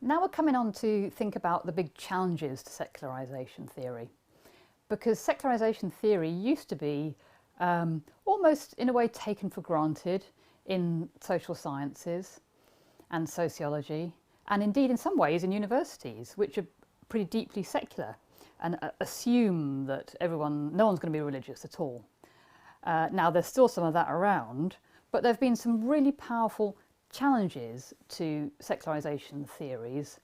Now we're coming on to think about the big challenges to secularisation theory, because secularisation theory used to be almost in a way taken for granted in social sciences and sociology, and indeed in some ways in universities, which are pretty deeply secular and assume that no one's going to be religious at all. Now there's still some of that around, but there have been some really powerful challenges to secularisation theories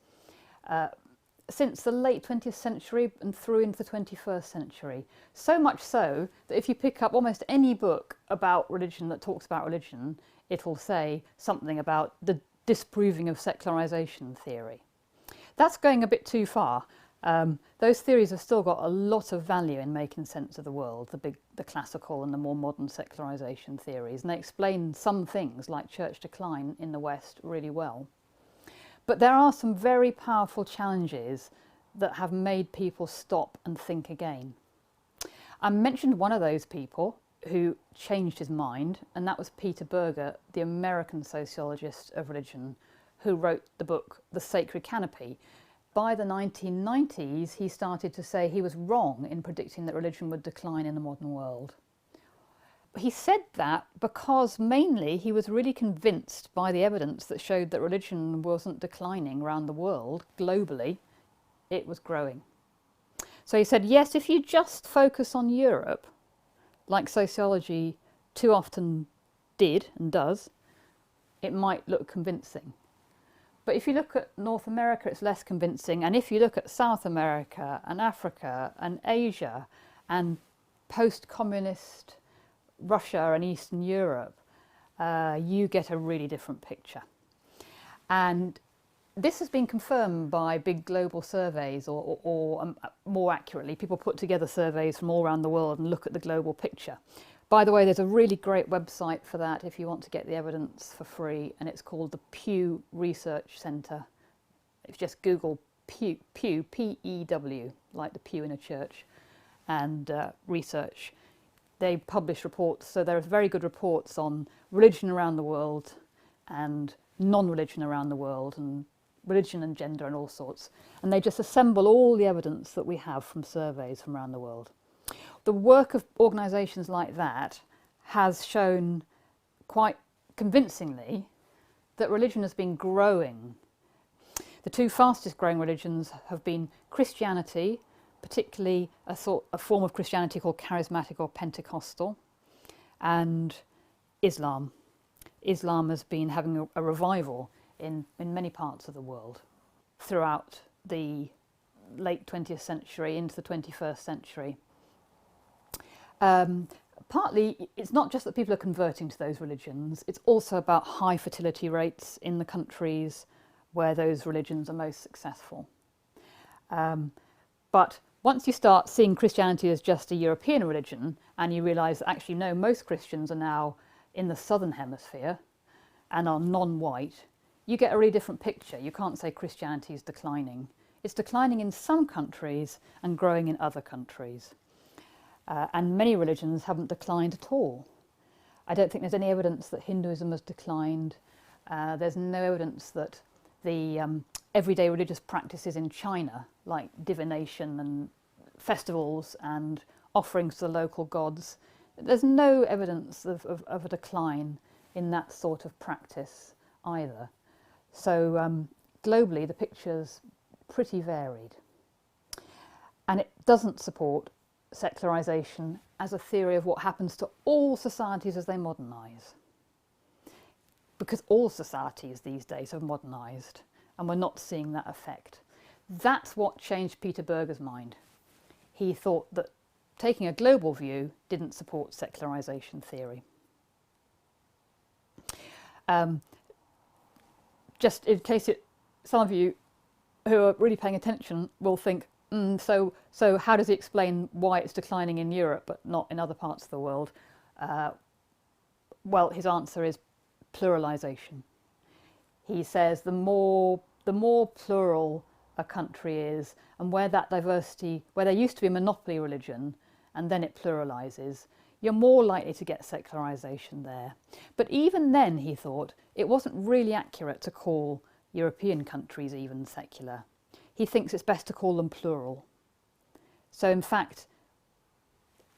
since the late 20th century and through into the 21st century. So much so that if you pick up almost any book about religion that talks about religion, it'll say something about the disproving of secularisation theory. That's going a bit too far. Those theories have still got a lot of value in making sense of the world, the classical and the more modern secularisation theories, and they explain some things like church decline in the West really well. But there are some very powerful challenges that have made people stop and think again. I mentioned one of those people who changed his mind, and that was Peter Berger, the American sociologist of religion, who wrote the book The Sacred Canopy. By the 1990s, he started to say he was wrong in predicting that religion would decline in the modern world. He said that because mainly he was really convinced by the evidence that showed that religion wasn't declining around the world, globally, it was growing. So he said, yes, if you just focus on Europe, like sociology too often did and does, it might look convincing. But if you look at North America, it's less convincing. And if you look at South America and Africa and Asia and post-communist Russia and Eastern Europe, you get a really different picture. And this has been confirmed by big global surveys, or more accurately, people put together surveys from all around the world and look at the global picture. By the way, there's a really great website for that if you want to get the evidence for free, and it's called the Pew Research Centre. If you just Google Pew, P-E-W, like the pew in a church, and research. They publish reports, so there are very good reports on religion around the world and non-religion around the world, and religion and gender and all sorts. And they just assemble all the evidence that we have from surveys from around the world. The work of organisations like that has shown quite convincingly that religion has been growing. The two fastest growing religions have been Christianity, particularly a form of Christianity called charismatic or Pentecostal, and Islam. Islam has been having a revival in many parts of the world throughout the late 20th century into the 21st century. Partly, it's not just that people are converting to those religions, it's also about high fertility rates in the countries where those religions are most successful. But once you start seeing Christianity as just a European religion, and you realise that actually no, most Christians are now in the southern hemisphere and are non-white, you get a really different picture. You can't say Christianity is declining. It's declining in some countries and growing in other countries. And many religions haven't declined at all. I don't think there's any evidence that Hinduism has declined. There's no evidence that the everyday religious practices in China, like divination and festivals and offerings to the local gods, there's no evidence of a decline in that sort of practice either. So globally, the picture's pretty varied. And it doesn't support secularisation as a theory of what happens to all societies as they modernise. Because all societies these days have modernised, and we're not seeing that effect. That's what changed Peter Berger's mind. He thought that taking a global view didn't support secularisation theory. Just in case some of you who are really paying attention will think, so how does he explain why it's declining in Europe but not in other parts of the world? Well, his answer is pluralisation. He says the more plural a country is, and where that diversity, where there used to be a monopoly religion and then it pluralises, you're more likely to get secularisation there. But even then, he thought, it wasn't really accurate to call European countries even secular. He thinks it's best to call them plural. So in fact,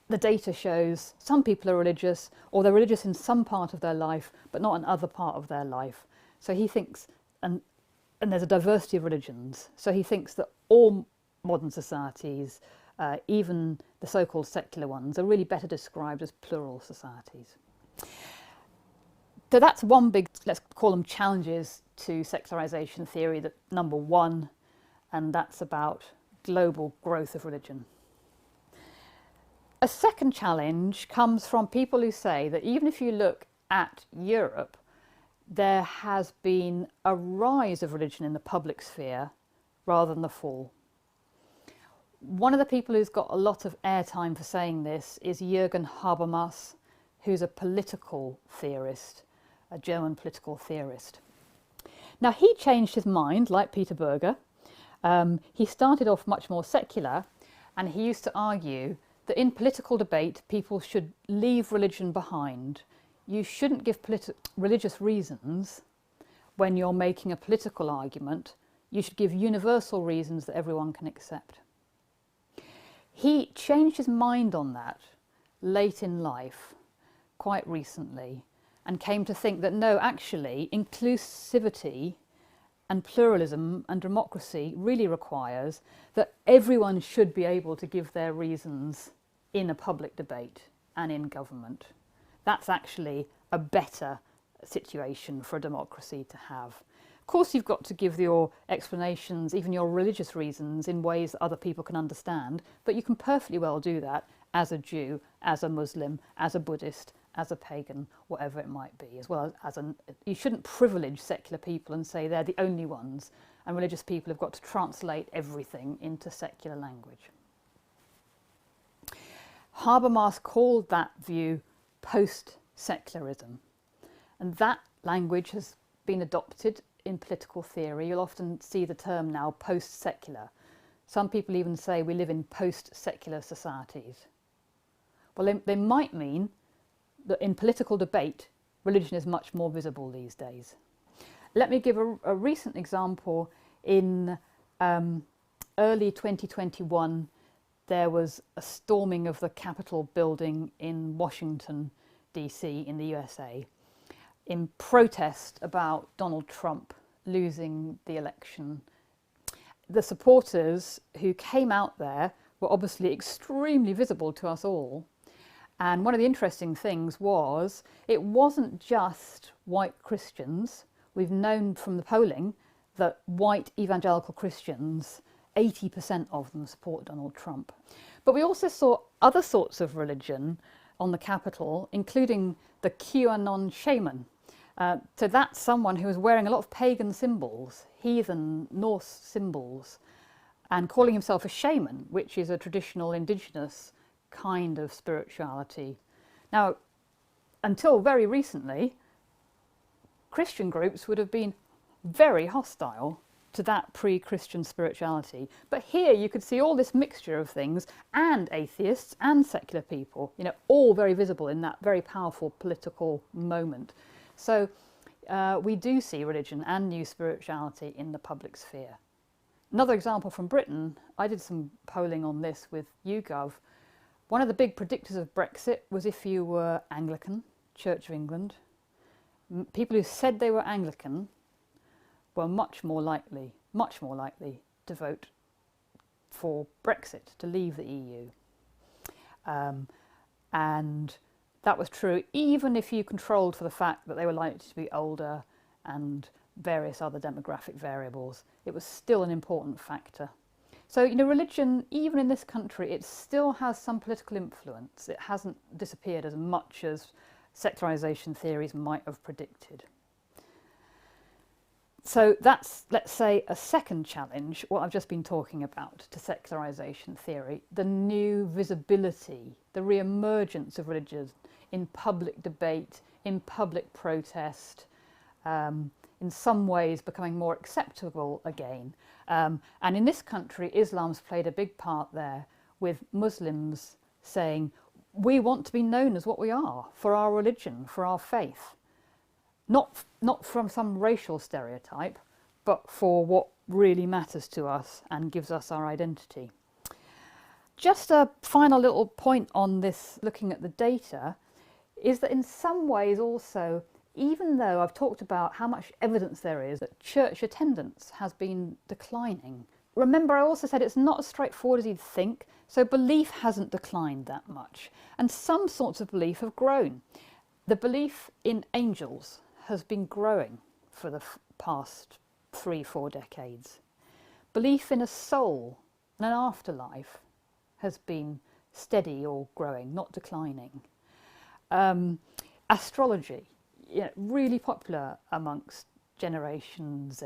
the data shows some people are religious, or they're religious in some part of their life, but not in other part of their life. So he thinks, and there's a diversity of religions, so he thinks that all modern societies, even the so-called secular ones, are really better described as plural societies. So that's one big, let's call them challenges to secularisation theory, that number one, and that's about global growth of religion. A second challenge comes from people who say that even if you look at Europe, there has been a rise of religion in the public sphere rather than the fall. One of the people who's got a lot of airtime for saying this is Jürgen Habermas, who's a political theorist, a German political theorist. Now, he changed his mind, like Peter Berger. He started off much more secular, and he used to argue that in political debate, people should leave religion behind. You shouldn't give religious reasons when you're making a political argument. You should give universal reasons that everyone can accept. He changed his mind on that late in life, quite recently, and came to think that no, actually, inclusivity and pluralism and democracy really requires that everyone should be able to give their reasons in a public debate and in government. That's actually a better situation for a democracy to have. Of course, you've got to give your explanations, even your religious reasons, in ways that other people can understand, but you can perfectly well do that as a Jew, as a Muslim, as a Buddhist, as a pagan, whatever it might be, as well as you shouldn't privilege secular people and say they're the only ones, and religious people have got to translate everything into secular language. Habermas called that view post-secularism, and that language has been adopted in political theory. You'll often see the term now post-secular. Some people even say we live in post-secular societies. Well, they might mean that in political debate, religion is much more visible these days. Let me give a recent example. In early 2021, there was a storming of the Capitol building in Washington, DC, in the USA, in protest about Donald Trump losing the election. The supporters who came out there were obviously extremely visible to us all. And one of the interesting things was, it wasn't just white Christians. We've known from the polling that white evangelical Christians, 80% of them support Donald Trump. But we also saw other sorts of religion on the Capitol, including the QAnon shaman. So that's someone who was wearing a lot of pagan symbols, heathen Norse symbols, and calling himself a shaman, which is a traditional indigenous kind of spirituality. Now, until very recently, Christian groups would have been very hostile to that pre-Christian spirituality. But here you could see all this mixture of things, and atheists and secular people, all very visible in that very powerful political moment. So we do see religion and new spirituality in the public sphere. Another example from Britain, I did some polling on this with YouGov. One of the big predictors of Brexit was if you were Anglican, Church of England. People who said they were Anglican were much more likely to vote for Brexit, to leave the EU. And that was true even if you controlled for the fact that they were likely to be older and various other demographic variables. It was still an important factor. So, religion, even in this country, it still has some political influence. It hasn't disappeared as much as secularisation theories might have predicted. So that's, let's say, a second challenge, what I've just been talking about, to secularisation theory, the new visibility, the re-emergence of religion in public debate, in public protest, in some ways becoming more acceptable again. And in this country, Islam's played a big part there, with Muslims saying, we want to be known as what we are, for our religion, for our faith. Not from some racial stereotype, but for what really matters to us and gives us our identity. Just a final little point on this, looking at the data, is that in some ways also, even though I've talked about how much evidence there is that church attendance has been declining, remember I also said it's not as straightforward as you'd think, so belief hasn't declined that much, and some sorts of belief have grown. The belief in angels has been growing for the past 3-4 decades. Belief in a soul and an afterlife has been steady or growing, not declining. Astrology, really popular amongst Generation Z.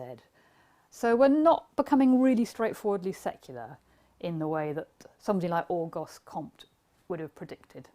So we're not becoming really straightforwardly secular in the way that somebody like Auguste Comte would have predicted.